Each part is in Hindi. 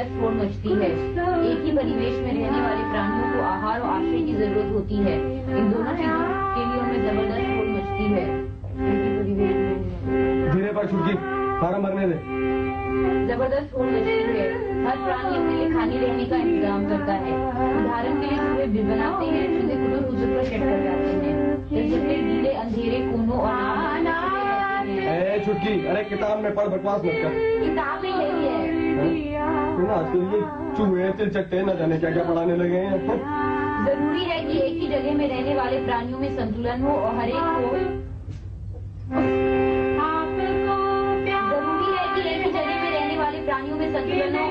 जबरदस्त होड़ मचती है। एक ही परिवेश में रहने वाले प्राणियों को आहार और आश्रय की जरूरत होती है। इन दोनों चीजों के लिए उनमें जबरदस्त होड़ मचती है। धीरे पर छुटकी, फार्म भरने दे। जबरदस्त होड़ मचती है। हर प्राणी अपने लिए खाने रहने का इंतजाम करता है। उदाहरण के लिए चूहे बिल बनाते हैं, चूहे कुछ दूसरे पर शेड कर जाते हैं। जैसे नीले अंधेरे कोनों और छुटकी, अरे किताब में पढ़, बकवास मत कर। किताब में यही है ना, आजकल ये चूहे चिलचट्टे न जाने क्या क्या पढ़ाने लगे हैं। जरूरी है कि एक ही जगह में रहने वाले प्राणियों में संतुलन हो और हर एक को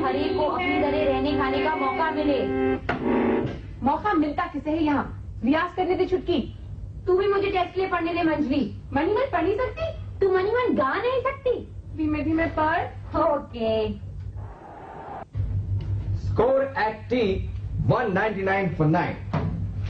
हर एक को अपनी तरह रहने खाने का मौका मिले। मौका मिलता किसे है यहाँ? रियाज करने दे छुटकी। तू भी मुझे टेस्ट के लिए पढ़ने दे मंजली। मनीमन पढ़ नहीं सकती? तू मनीमन गा नहीं सकती? धीमे धीमे पढ़। Okay. Score at T 199 for 9।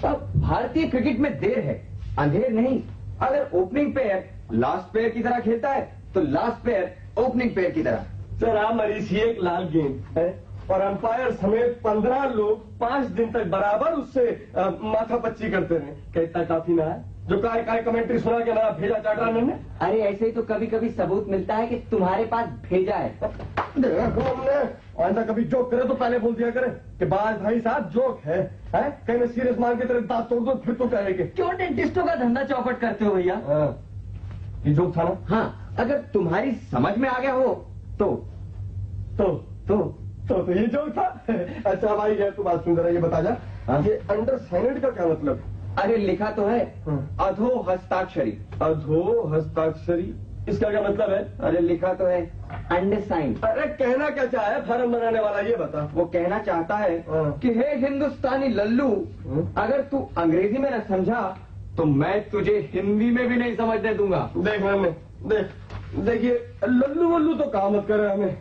अब भारतीय क्रिकेट में देर है, अंधेर नहीं। अगर ओपनिंग पेयर लास्ट पेयर की तरह खेलता है तो लास्ट पेयर ओपनिंग पेयर की तरह। जरा मरीसी एक लाल गेंद है और अंपायर समेत 15 लोग 5 दिन तक बराबर उससे माथा पच्ची करते रहे। क्या इतना काफी ना है? जो काय कमेंट्री सुना के ना भेजा चाटा ने। अरे ऐसे ही तो कभी कभी सबूत मिलता है कि तुम्हारे पास भेजा है। हमने आइंदा कभी जोक करे तो पहले बोल दिया करे कि बाज भाई साहब जोक है? कहीं मैं सीरियस मान के तेरे दांत तोड़ दो फिर तो कहेंगे। क्यों डेंटिस्टों का धंधा चौपट करते हो भैया? ये जोक था ना? हाँ, अगर तुम्हारी समझ में आ गया हो तो ये जोक था। अच्छा भाई यार, तू बात सुन जरा, ये बता जा, ये अंडरसाइंड का क्या मतलब? अरे लिखा तो है अधो हस्ताक्षरी। अधो हस्ताक्षरी, इसका क्या मतलब है? अरे लिखा तो है अंडरसाइंड। अरे कहना क्या चाहे फर्म बनाने वाला, ये बता। वो कहना चाहता है कि हे हिंदुस्तानी लल्लू, अगर तू अंग्रेजी में न समझा तो मैं तुझे हिंदी में भी नहीं समझने दूंगा। देख मैंने देखिए, लल्लू वल्लू तो काम मत करे हमें।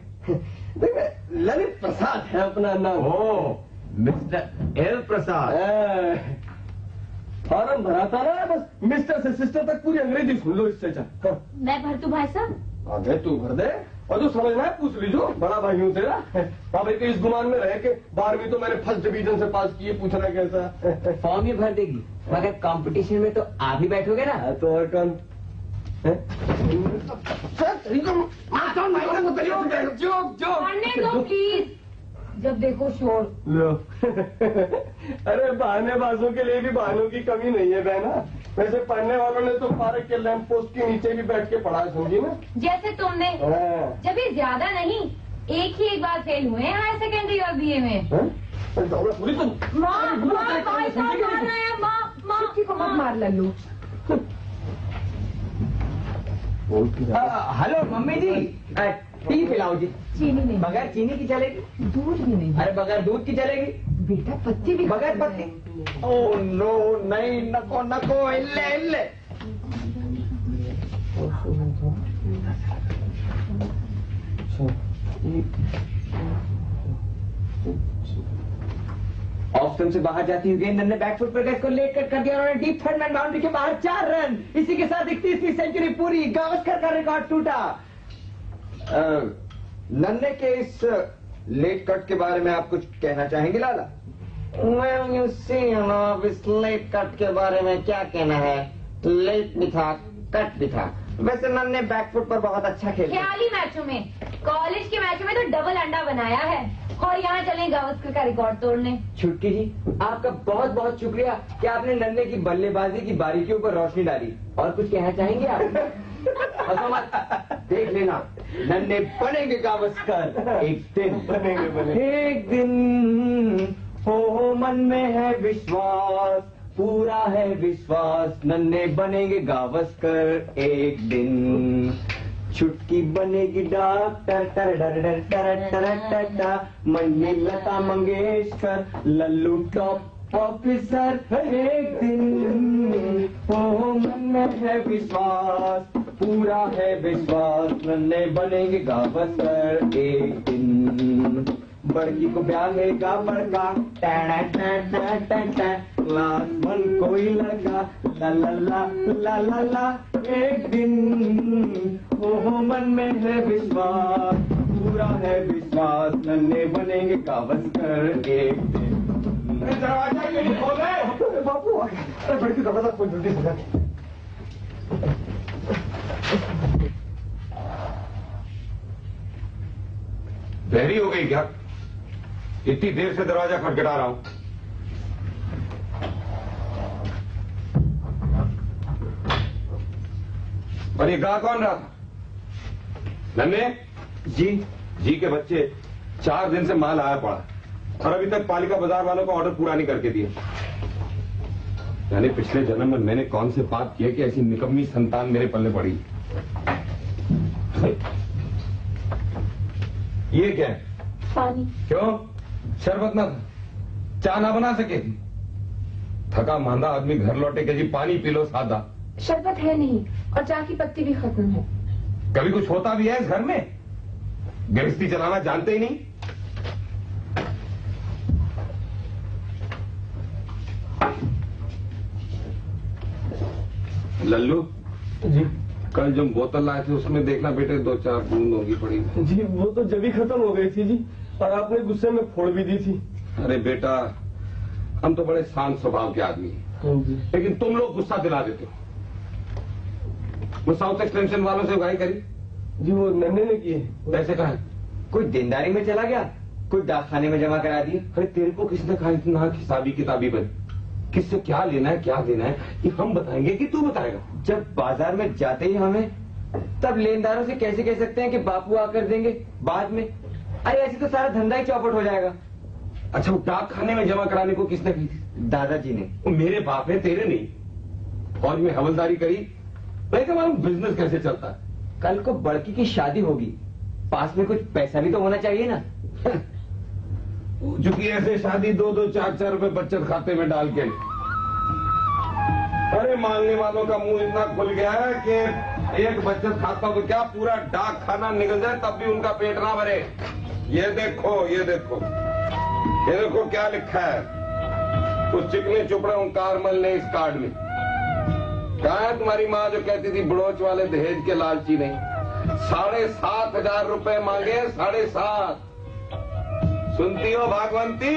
देखिए, ललित प्रसाद है अपना नाम। ओ, मिस्टर एल प्रसाद। फॉर्म भराता ना, बस मिस्टर से सिस्टर तक पूरी अंग्रेजी सुन लो इससे। अच्छा मैं भर दूं भाई साहब? आगे तू भर दे, और तू समझना है पूछ लीजो बड़ा भाइयों से ना। भाई के इस गुमान में रह के 12वीं तो मैंने फर्स्ट डिवीजन से पास की है, पूछना कैसा? फॉर्म ही भर देगी, मगर कंपटीशन में तो आप ही बैठोगे ना। तो और कौन? प्लीज, जब देखो शोर। लो अरे बहानेबाजों के लिए भी बहानों की कमी नहीं है बहना। वैसे पढ़ने वालों ने तो पार्क के लैंप पोस्ट के नीचे भी बैठ के पढ़ा, समझी ना? जैसे तुमने। जब ये ज्यादा नहीं, एक बार फेल हुए हैं हायर सेकेंडरी और बीए में। पूरी तो छुटकी को मत मार लल्लू। हेलो मम्मी जी, टी पिलाओ जी। चीनी नहीं। बगैर चीनी की चलेगी? दूध भी नहीं। अरे बगैर दूध की चलेगी? बेटा पत्ती भी बगैर पत्ती? ओह नो, नहीं, नको नको, इल्ले इल्ले। ऑफ स्टंप से बाहर जाती हुई गेंद ने बैकफुट पर गैस को लेट कट कर दिया। उन्होंने डीप थर्ड मैन बाउंड्री के बाहर 4 रन। इसी के साथ 31वीं सेंचुरी पूरी। गावस्कर का रिकॉर्ड टूटा। नन्हे के इस लेट कट के बारे में आप कुछ कहना चाहेंगे लाला? Well, you see, अब इस लेट कट के बारे में क्या कहना है? लेट भी था, कट भी था। वैसे नन्हे बैकफुट पर बहुत अच्छा खेलते। ख्याली मैचों में, कॉलेज के मैचों में तो डबल अंडा बनाया है, और यहाँ चले गावस्कर का रिकॉर्ड तोड़ने। छुटकी जी, आपका बहुत बहुत शुक्रिया कि आपने नन्हे की बल्लेबाजी की बारीकियों पर रोशनी डाली। और कुछ कहना चाहेंगे आप? देख लेना, नन्हे बनेंगे गावस्कर एक दिन। बनेंगे। एक दिन हो मन में है विश्वास, पूरा है विश्वास, नन्हे बनेंगे गावस्कर एक दिन। छुटकी बनेगी डॉक्टर, टर डर डर टर टर टर टर, मन्नी लता मंगेशकर, लल्लू टॉप ऑफिसर। एक दिन हो मन में है विश्वास, पूरा है विश्वास, नन्हे बनेंगे गावस्कर एक दिन। बड़की को ब्याहेगा बड़का, टैना टैना टैना, क्लास 1 कोई लड़का, ला ला ला ला ला ला। एक दिन हो मन में है विश्वास, पूरा है विश्वास, नन्हे बनेंगे गावस्कर एक दिन। दरवाजा क्यों नहीं खोल रहे? बापू आ गए। अरे बड़ी दरवाजा खोल जल्दी से। देरी हो गई क्या? इतनी देर से दरवाजा खटखटा रहा हूं। और ये गा कौन रहा था? नन्हे जी के बच्चे 4 दिन से माल आया पड़ा और अभी तक पालिका बाजार वालों का ऑर्डर पूरा नहीं करके दिया। यानी पिछले जन्म में मैंने कौन से पाप किए कि ऐसी निकम्मी संतान मेरे पल्ले पड़ी। ये क्या है? पानी। क्यों? शरबत ना था? चाय ना बना सके? थका मांदा आदमी घर लौटे के जी पानी पी लो सादा। शरबत है नहीं और चाय की पत्ती भी खत्म है। कभी कुछ होता भी है इस घर में? गृहस्थी चलाना जानते ही नहीं। लल्लू जी कल जो बोतल लाए थे उसमें देखना बेटे 2-4 बूंद होगी पड़ी। जी वो तो जब ही खत्म हो गई थी जी, और आपने गुस्से में फोड़ भी दी थी। अरे बेटा हम तो बड़े शांत स्वभाव के आदमी हैं, जी लेकिन तुम लोग गुस्सा दिला देते हो। वो साउथ एक्सटेंशन वालों से उगाई करी जी, वो नन्हे ने किए। पैसे कहा? कोई देनदारी में चला गया, कोई डाकखाने में जमा करा दिए। अरे तेरे को किसने कहा इतना हिसाबी किताबी बन? किससे क्या लेना है क्या देना है ये हम बताएंगे कि तू बताएगा? जब बाजार में जाते ही हमें, तब लेनदारों से कैसे कह सकते हैं कि बापू आकर देंगे बाद में? अरे ऐसे तो सारा धंधा ही चौपट हो जाएगा। अच्छा वो डाक खाने में जमा कराने को किसने कही थी? दादाजी ने। वो मेरे बाप है तेरे नहीं। फौज में हवलदारी करी, मैं क्या मालूम बिजनेस कैसे चलता है। कल को बड़की की शादी होगी, पास में कुछ पैसा भी तो होना चाहिए ना। चूंकि ऐसे शादी 2-2, 4-4 रुपए बचत खाते में डाल के। अरे मांगने वालों का मुंह इतना खुल गया है कि एक बचत खाता को क्या पूरा डाक खाना निकल जाए तब भी उनका पेट ना भरे। ये देखो ये देखो ये देखो क्या लिखा है उस चिकने चुपड़े ओंकार मल ने इस कार्ड में। क्या है तुम्हारी माँ जो कहती थी बड़ोच वाले दहेज के लालची नहीं? 7,500 रुपए मांगे, 7,500। सुनती हो भागवंती,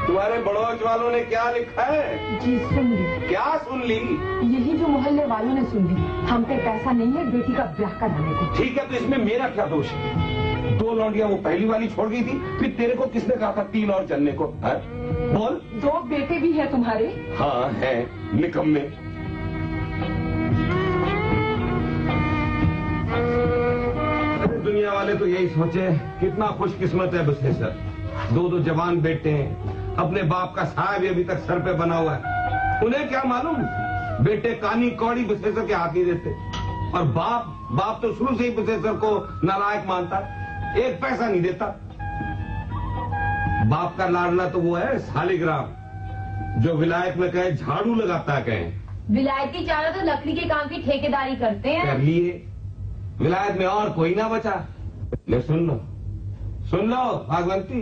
तुम्हारे बड़ोच वालों ने क्या लिखा है? जी सुन ली। क्या सुन ली? यही जो मोहल्ले वालों ने सुन ली। हम पे पैसा नहीं है बेटी का ब्याह कराने को। ठीक है तो इसमें मेरा क्या दोष है? 2 लौंडियां वो पहली वाली छोड़ गई थी, फिर तेरे को किसने कहा था 3 और चलने को? है? बोल। 2 बेटे भी है तुम्हारे? हाँ है, निकम्मे। दुनिया वाले तो यही सोचे कितना खुशकिस्मत है बसेसर, 2-2 जवान बेटे हैं, अपने बाप का साया भी अभी तक सर पे बना हुआ है। उन्हें क्या मालूम बेटे कानी कौड़ी बसेसर के हाथ नहीं देते, और बाप तो शुरू से ही बसेसर को नालायक मानता है, 1 पैसा नहीं देता। बाप का लाडला तो वो है शालिग्राम, जो विलायत में कहे झाड़ू लगाता है, कहे विलायती चारा तो लकड़ी के काम की ठेकेदारी करते हैं। कर लिए, विलायत में और कोई ना बचा। ले सुन लो भागवंती,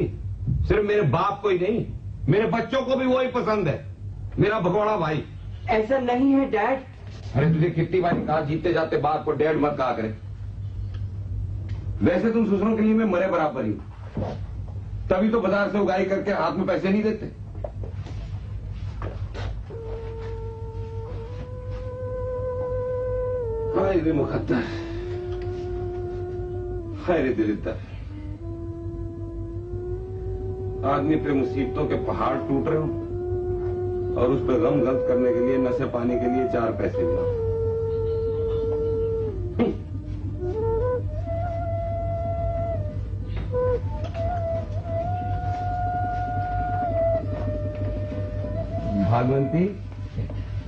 सिर्फ मेरे बाप को ही नहीं मेरे बच्चों को भी वही पसंद है, मेरा भगोड़ा भाई। ऐसा नहीं है डैड। अरे तुझे कितनी बार कहा जीतते जाते बाप को डैड मत कहा करे। वैसे तुम दूसरों के लिए मैं मरे बराबर ही, तभी तो बाजार से उगाई करके हाथ में पैसे नहीं देते। हाय रे मुकद्दर, हाय रे दिलिद्दर, आदमी पे मुसीबतों के पहाड़ टूट रहे हो और उस पर गम गल्त करने के लिए नशे पाने के लिए 4 पैसे मिला। भागवंती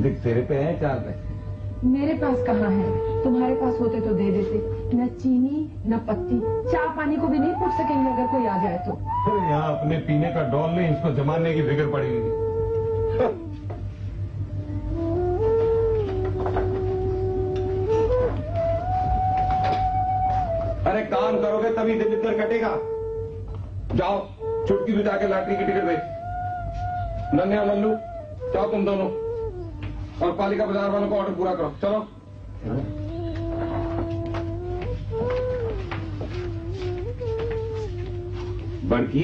देख तेरे पे है 4 पैसे। मेरे पास कहाँ है? तुम्हारे पास होते तो दे देते। न चीनी न पत्ती, चाय पानी को भी नहीं पूछ सकेंगे अगर कोई आ जाए तो। अरे यहाँ अपने पीने का डॉल नहीं, इसको जमाने की फिक्र पड़ी हुई। अरे काम करोगे तभी दिलिद्दर कटेगा। जाओ चुटकी में जाके लॉटरी की टिकट बेच। नन्हे और लल्लू जाओ तुम दोनों, और पालिका बाजार वालों को ऑर्डर पूरा करो। चलो बड़की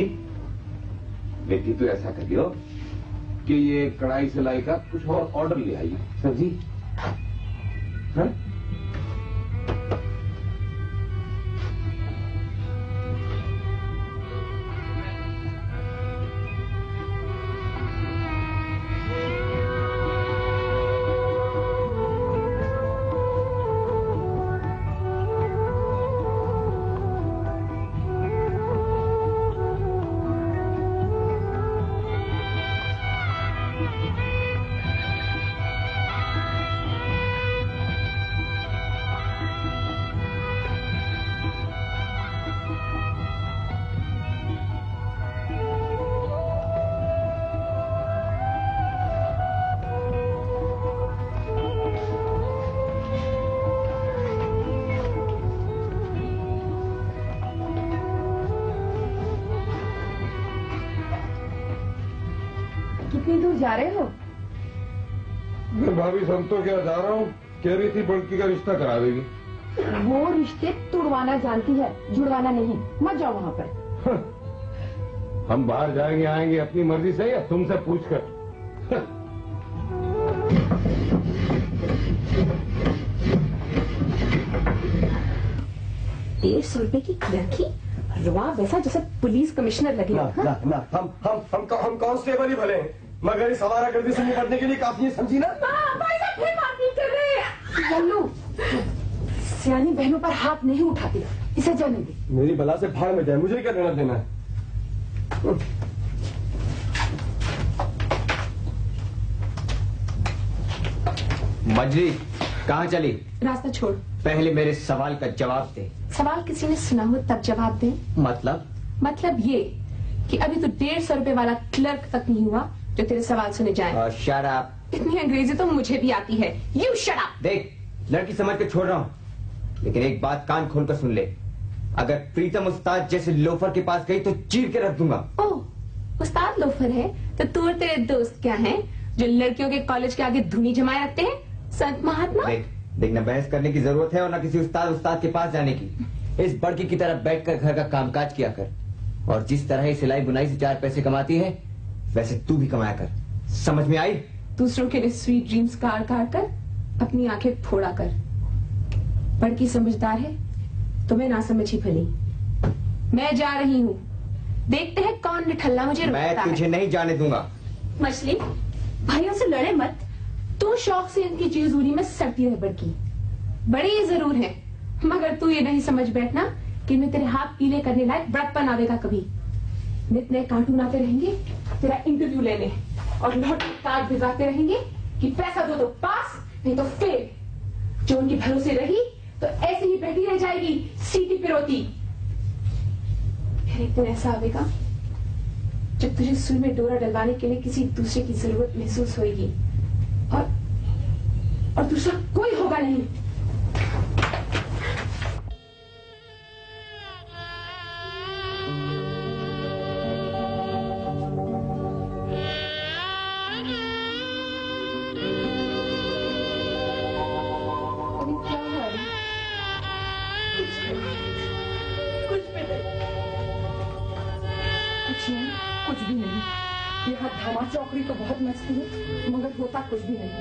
बेटी तो ऐसा करियो कि ये कढ़ाई सिलाई का कुछ और ऑर्डर ले आई सब्जी। हाँ? कितनी दूर जा रहे हो? मैं भाभी सब तो क्या जा रहा हूँ, कह रही थी बड़की का रिश्ता करा देगी। वो रिश्ते तुड़वाना जानती है, जुड़वाना नहीं। मत जाओ वहाँ पर। हम बाहर जाएंगे आएंगे अपनी मर्जी से या तुमसे पूछकर? 150 रुपए की लड़की, रुआ वैसा जैसे पुलिस कमिश्नर लगे। ना हम कांस्टेबल ही भले हैं, मगर इस हमारा गर्दी से निपटने के लिए काफी है, समझी ना? भाई साहब फिर मारपीट कर रहे हैं। लल्लू, सियानी बहनों पर हाथ नहीं उठाती, इसे जाने दे। मेरी बला से भाड़ में जाए, मुझे क्या लेना देना है? मजरी कहाँ चली? रास्ता छोड़। पहले मेरे सवाल का जवाब दे। सवाल किसी ने सुना हो तब जवाब दे। मतलब ये कि अभी तो 150 रुपए वाला क्लर्क तक नहीं हुआ जो तेरे सवाल सुने जाए। Shut up. इतनी अंग्रेजी तो मुझे भी आती है। You shut up. देख, लड़की समझ के छोड़ रहा हूँ, लेकिन एक बात कान खोल कर सुन ले। अगर प्रीतम उस्ताद जैसे लोफर के पास गई तो चीर के रख दूंगा। ओह, उस्ताद लोफर है तो तू और तेरे दोस्त क्या हैं जो लड़कियों के कॉलेज के आगे धुनी जमाए रखते हैं? संत महात्मा। देख न बहस करने की जरूरत है और न किसी उस्ताद के पास जाने की। इस बड़की की तरफ बैठकर घर का कामकाज किया कर, और जिस तरह ही सिलाई बुनाई से 4 पैसे कमाती है वैसे तू भी कमाया कर। समझ में आई? दूसरों के लिए स्वीट ड्रीम्स काट काट कर अपनी आंखें फोड़ा कर। बड़की समझदार है, तुम्हें ना समझी भली। मैं जा रही हूँ, देखते हैं कौन निठल्ला मुझे रोकता है। मैं तुझे नहीं जाने दूंगा। मछली, भाइयों से लड़े मत। तू शौक से इनकी चीजूरी में सड़ती रह बड़की। बड़ी ही जरूर है, मगर तू ये नहीं समझ बैठना कि मैं तेरे हाथ पीले करने लायक बड़प्पन आवेगा कभी। नित नए कार्टून आते रहेंगे तेरा इंटरव्यू लेने, और लॉटरी कार्ड भिजवाते रहेंगे कि पैसा दो तो पास, नहीं तो फेल। जो उनके भरोसे रही तो ऐसे ही बैठी रह जाएगी सीटी पिरोती। फिर एक दिन ऐसा आवेगा जब तुझे सुई में डोरा डलवाने के लिए किसी दूसरे की जरूरत महसूस होगी, और दूसरा कोई होगा नहीं। कुछ भी नहीं। यहाँ धामा चौकड़ी तो बहुत मस्ती है, मगर होता कुछ भी नहीं।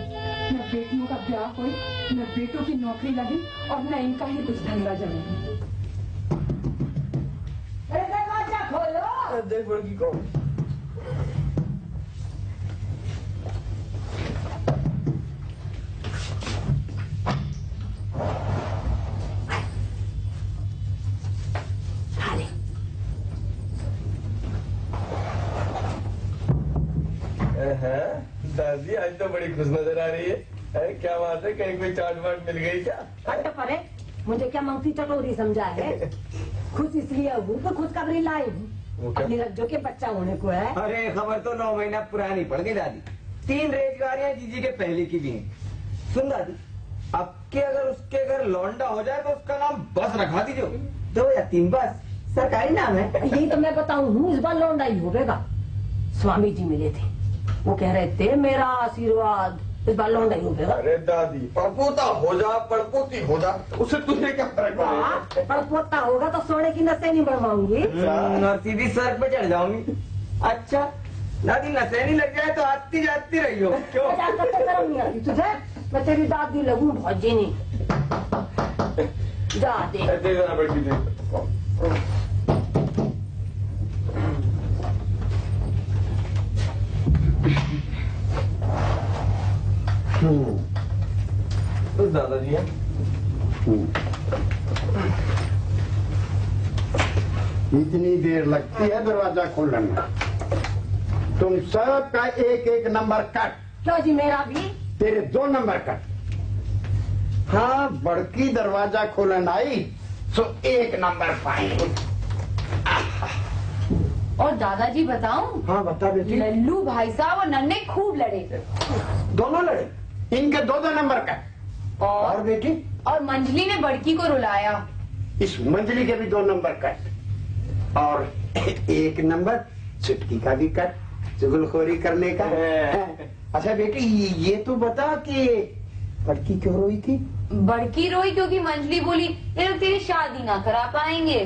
न बेटियों का ब्याह हुई, न बेटों की नौकरी लगी, और न इनका ही कुछ धंधा जमे। दरवाजा खोलो। देख बड़की को। दादी आज तो बड़ी खुश नजर आ रही है। क्या बात है, कहीं कोई चाट वाट मिल गई क्या? हट परे, मुझे क्या मंगती चटोरी समझा है? खुश इसलिए हूँ तो खुशखबरी लाई हूँ। अपनी रज्जो के बच्चा होने को है। अरे खबर तो 9 महीना पुरानी पड़ गई दादी। 3 रेजगारियां जीजी के पहले की भी हैं। सुन दादी, अब के अगर उसके घर लौंडा हो जाए तो उसका नाम बस रखा दीजिए। 2 या 3 बस सरकारी नाम है। यही तो मैं बताऊँ हूँ, इस बार लौंडा ही होगा। स्वामी जी मिले थे, वो कह रहे थे मेरा आशीर्वाद इस बार लौंडा ही उठेगा। अरे दादी, परपोता हो जा, परपोती हो जा, उससे तुझे क्या फर्क पड़ेगा? परपोता होगा तो सोने की नसें नहीं बनवाऊंगी और सीधी सर पे चढ़ जाऊंगी। अच्छा दादी, नशे नहीं लग जाए तो आती जाती रही हो। क्यों? शर्म नहीं आती तुझे? मैं तेरी दादी लगूं भौजी नहीं। जा दे जरा बेटी दे। तो दादाजी है इतनी देर लगती है दरवाजा खोलने में? तुम सब का एक एक नंबर कट। क्यों जी? मेरा भी? तेरे 2 नंबर कट। हाँ, बड़की दरवाजा खोलन आई तो 1 नंबर पाएंगे। और दादाजी बताऊं, हाँ बता बेटी। लल्लू भाई साहब और नन्हे खूब लड़े। दोनों लड़े? इनके 2 नंबर कट। और बेटी? और मंजली ने बड़की को रुलाया। इस मंजली के भी 2 नंबर कट। और 1 नंबर चुटकी का भी कट, चुगलखोरी करने का। अच्छा बेटी, ये तो बता कि बड़की क्यों रोई थी? बड़की रोई क्योंकि मंजली बोली ये लोग तेरी शादी ना करा पाएंगे।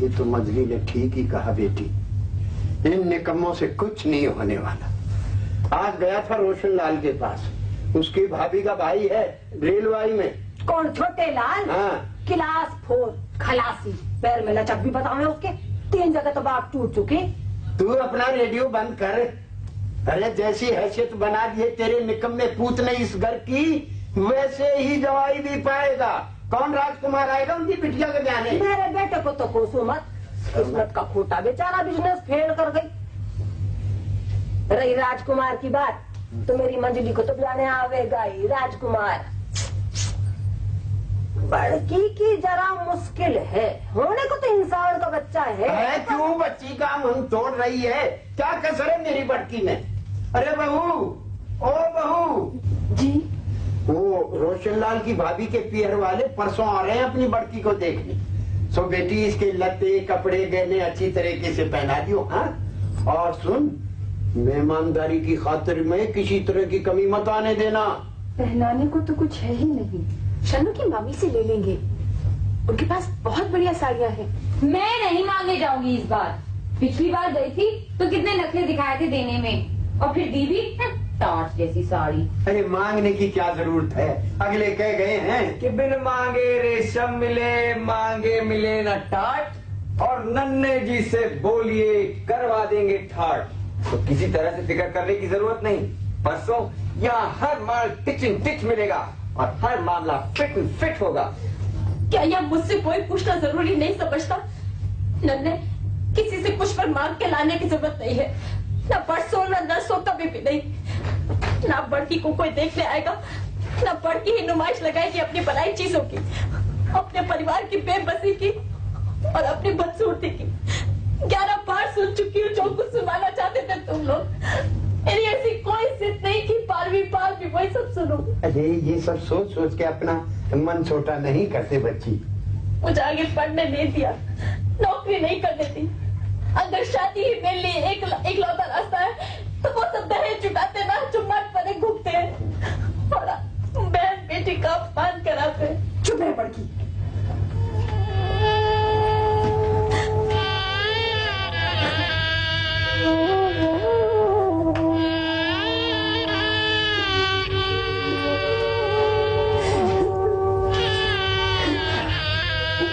ये तो मंजली ने ठीक ही कहा बेटी, इन निकम्मों से कुछ नहीं होने वाला। आज गया था रोशन लाल के पास, उसकी भाभी का भाई है रेलवाई में। कौन? छोटे लाल? हाँ। क्लास 4 खलासी, पैर में लचक भी बताओ उसके। 3 जगह तो बाप टूट चुके। तू अपना रेडियो बंद कर। अरे जैसी हैसियत बना दी है तेरे निकम्मे पूत ने इस घर की, वैसे ही जवाई भी पाएगा। कौन राजकुमार आएगा उनकी बिटिया के जाने? मेरे बेटे को तो कोसो मत, किस्मत का खोटा बेचारा बिजनेस फेल कर गई। रही राजकुमार की बात, तो मेरी मंजली को तो बुलाने आवेगा ही राजकुमार। बड़की की जरा मुश्किल है, होने को तो इंसान का बच्चा है। क्यों बच्ची का मुंह तोड़ रही है? क्या कसर है मेरी बड़की में? अरे बहू, ओ बहू जी। वो रोशनलाल की भाभी के पियर वाले परसों आ रहे हैं अपनी बड़की को देखने। सो बेटी, इसके लत्ते कपड़े गहने अच्छी तरीके से पहना दियो। हाँ, और सुन, मेहमानदारी की खातिर में किसी तरह की कमी मत आने देना। पहनाने को तो कुछ है ही नहीं, शनु की मामी से ले लेंगे, उनके पास बहुत बढ़िया साड़ियाँ हैं। मैं नहीं मांगने जाऊंगी इस बार। पिछली बार गई थी तो कितने नखरे दिखाए थे देने में, और फिर दी भी टाट जैसी साड़ी। अरे मांगने की क्या जरूरत है, अगले कह गए हैं कि बिन मांगे रेशम मिले, मांगे मिले न टाट, और नन्हे जी से बोलिए करवा देंगे ठाट। तो किसी तरह से फिक्र करने की जरूरत नहीं। परसों यहाँ हर माल टिच इन टिच मिलेगा और हर मामला फिट इन फिट होगा। क्या यह मुझसे कोई पूछना जरूरी नहीं समझता? नन्हे, किसी से कुछ पर मांग के लाने की जरूरत नहीं है। ना परसों ना नरसों, कभी भी नहीं। ना बड़की को कोई देखने आएगा, ना बड़की ही नुमाइश लगाएगी अपनी बनाई चीजों की, अपने परिवार की बेबसी की और अपनी बदसूरती की। 11 बार सुन चुकी हूँ जो कुछ सुनाना चाहते थे तुम लोग। मेरी ऐसी कोई जिद नहीं कि 12वीं बार भी वही सब सुनो। अरे ये सब सोच सोच के अपना मन छोटा नहीं करते बच्ची। मुझे आगे पढ़ने नहीं दिया, नौकरी नहीं करने दी। अगर शादी ही मेरे लिए एक लौता रास्ता है तो वो सब दहेज चुकाते ना, चुम्मट परे घूमते हैं और बहन बेटी का अपमान कराते हैं। चुप है बड़की।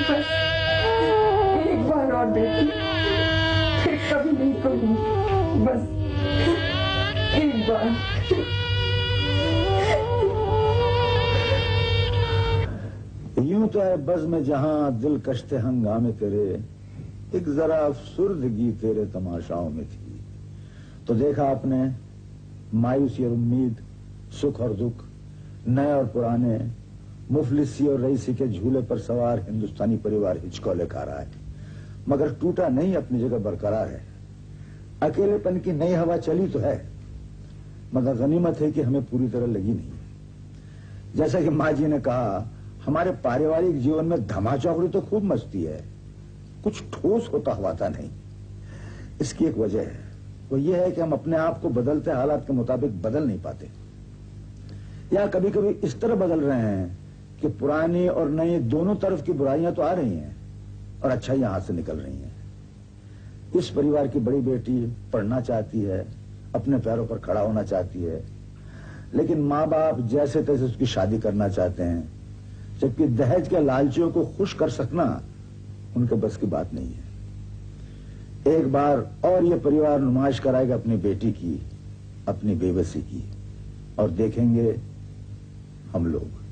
बस एक बार और बेटी, फिर कभी नहीं कहूँगी। बस एक बार। यूं तो है बज़ में जहां दिल कश्ते हंगामे तेरे, एक जरा अफसुर्दगी तेरे तमाशाओं में थी। तो देखा आपने मायूसी और उम्मीद, सुख और दुख, नए और पुराने, मुफलिसी और रईसी के झूले पर सवार हिंदुस्तानी परिवार हिचकोले खा रहा है, मगर टूटा नहीं, अपनी जगह बरकरार है। अकेलेपन की नई हवा चली तो है, मगर गनीमत है कि हमें पूरी तरह लगी नहीं। जैसा कि माँ जी ने कहा, हमारे पारिवारिक जीवन में धमाचौकड़ी तो खूब मचती है, कुछ ठोस होता हुआता नहीं। इसकी एक वजह है, वो ये है कि हम अपने आप को बदलते हालात के मुताबिक बदल नहीं पाते। या कभी कभी इस तरह बदल रहे हैं कि पुरानी और नई दोनों तरफ की बुराइयां तो आ रही हैं और अच्छाइयां हाथ से निकल रही हैं। इस परिवार की बड़ी बेटी पढ़ना चाहती है, अपने पैरों पर खड़ा होना चाहती है, लेकिन माँ बाप जैसे तैसे उसकी शादी करना चाहते हैं, जबकि दहेज के लालचियों को खुश कर सकना उनके बस की बात नहीं है। एक बार और ये परिवार नुमाइश कराएगा अपनी बेटी की, अपनी बेबसी की, और देखेंगे हम लोग।